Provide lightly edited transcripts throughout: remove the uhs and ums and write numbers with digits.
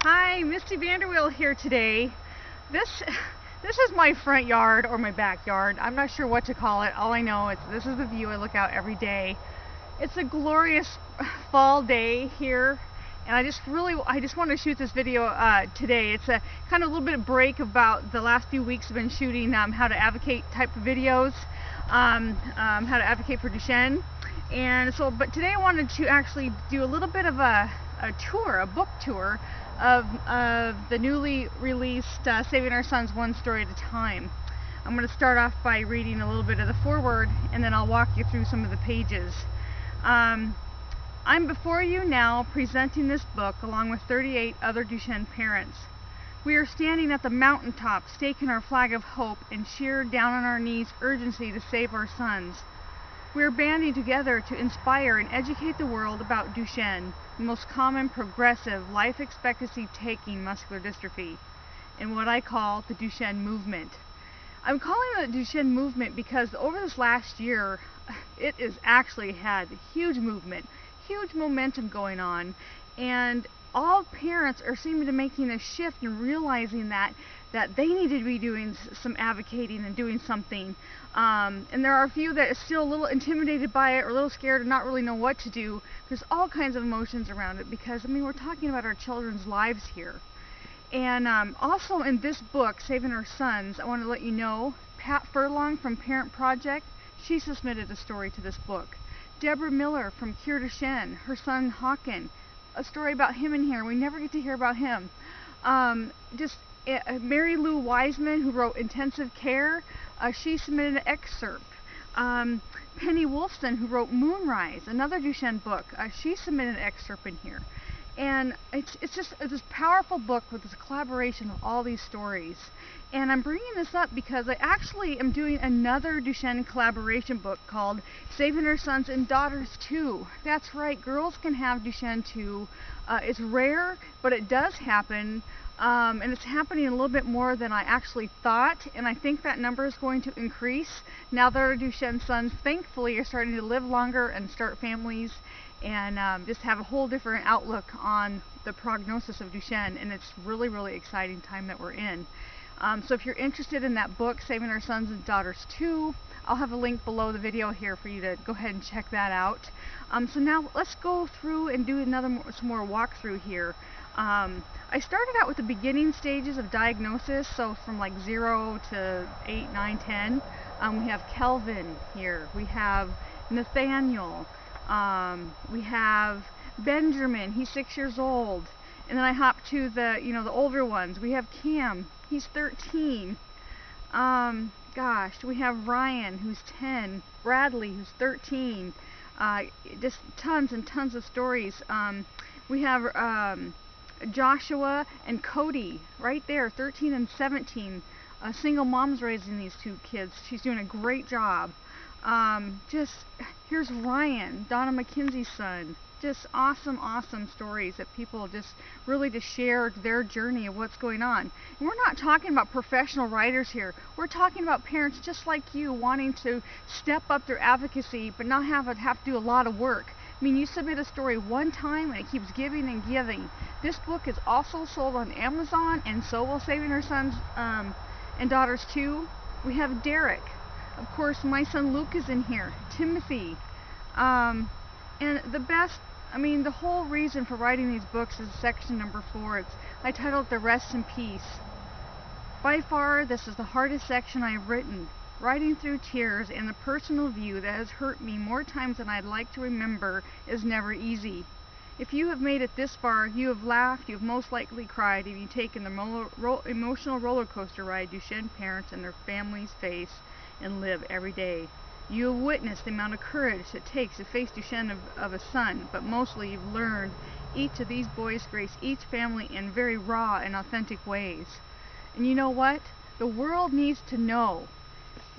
Hi, Misty VAnderWeele here today. This is my front yard or my backyard. I'm not sure what to call it. All I know is this is the view I look out every day. It's a glorious fall day here, and I just want to shoot this video today. It's a kind of a little bit of break about the last few weeks I've been shooting how to advocate type of videos, how to advocate for Duchenne. And so, but today I wanted to actually do a little bit of a tour, a book tour of the newly released Saving Our Sons One Story at a Time. I'm going to start off by reading a little bit of the foreword, and then I'll walk you through some of the pages. I'm before you now presenting this book along with 38 other Duchenne parents. We are standing at the mountaintop, staking our flag of hope and sheer down on our knees urgency to save our sons. We are banding together to inspire and educate the world about Duchenne, the most common progressive life expectancy taking muscular dystrophy, and what I call the Duchene Movement. I'm calling it the Duchenne Movement because over this last year, it has actually had huge movement, huge momentum going on, and all parents are seeming to making a shift and realizing that they need to be doing some advocating and doing something. And there are a few that are still a little intimidated by it or a little scared and not really know what to do. There's all kinds of emotions around it because, I mean, we're talking about our children's lives here. And also in this book, Saving Our Sons, I want to let you know, Pat Furlong from Parent Project, she submitted a story to this book. Deborah Miller from Cure Duchenne, her son Hawken, a story about him in here. We never get to hear about him. Mary Lou Wiseman, who wrote Intensive Care, she submitted an excerpt. Penny Wolfson, who wrote Moonrise, another Duchenne book, she submitted an excerpt in here. And it's this powerful book with this collaboration of all these stories. And I'm bringing this up because I actually am doing another Duchenne collaboration book called Saving Our Sons and Daughters Too. That's right, girls can have Duchenne too. It's rare, but it does happen. And it's happening a little bit more than I actually thought, and I think that number is going to increase now that our Duchenne sons, thankfully, are starting to live longer and start families and just have a whole different outlook on the prognosis of Duchenne, and it's really, really exciting time that we're in. So if you're interested in that book, Saving Our Sons and Daughters Too, I'll have a link below the video here for you to go ahead and check that out. So now let's go through and do some more walkthrough here. I started out with the beginning stages of diagnosis, so from like 0 to 8, 9, 10. We have Kelvin here. We have Nathaniel. We have Benjamin. He's 6 years old. And then I hop to the older ones. We have Cam. He's 13. Gosh, we have Ryan, who's 10. Bradley, who's 13. Just tons and tons of stories. We have Joshua and Cody right there, 13 and 17. Single mom's raising these two kids. She's doing a great job. Here's Ryan, Donna McKenzie's son. Just awesome, awesome stories that people just really just share their journey of what's going on. And we're not talking about professional writers here. We're talking about parents just like you wanting to step up their advocacy but not have to do a lot of work. I mean, you submit a story one time and it keeps giving and giving. This book is also sold on Amazon, and so will Saving Our Sons and Daughters Too. We have Derek. Of course, my son Luke is in here. Timothy. And the best, I mean, the whole reason for writing these books is section number 4. I titled The Rest in Peace. By far, this is the hardest section I've written. Writing through tears and the personal view that has hurt me more times than I'd like to remember is never easy. If you have made it this far, you have laughed, you have most likely cried, and you've taken the emotional roller coaster ride Duchenne parents and their families face and live every day. You have witnessed the amount of courage it takes to face Duchenne of a son, but mostly you've learned each of these boys grace each family in very raw and authentic ways. And you know what? The world needs to know.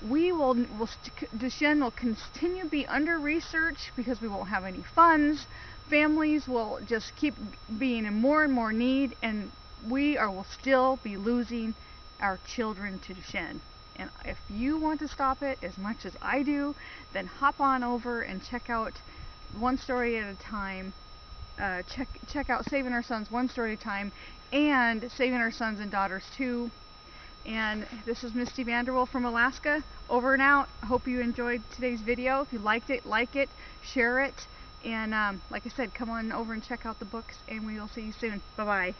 Duchenne will continue to be under-researched because we won't have any funds. Families will just keep being in more and more need, and will still be losing our children to Duchenne. And if you want to stop it as much as I do, then hop on over and check out One Story at a Time check out Saving Our Sons One Story at a Time and Saving Our Sons and Daughters 2. And this is Misty VAnderWeele from Alaska. Over and out. I hope you enjoyed today's video. If you liked it, like it, share it, and like I said, come on over and check out the books, and we will see you soon. Bye-bye.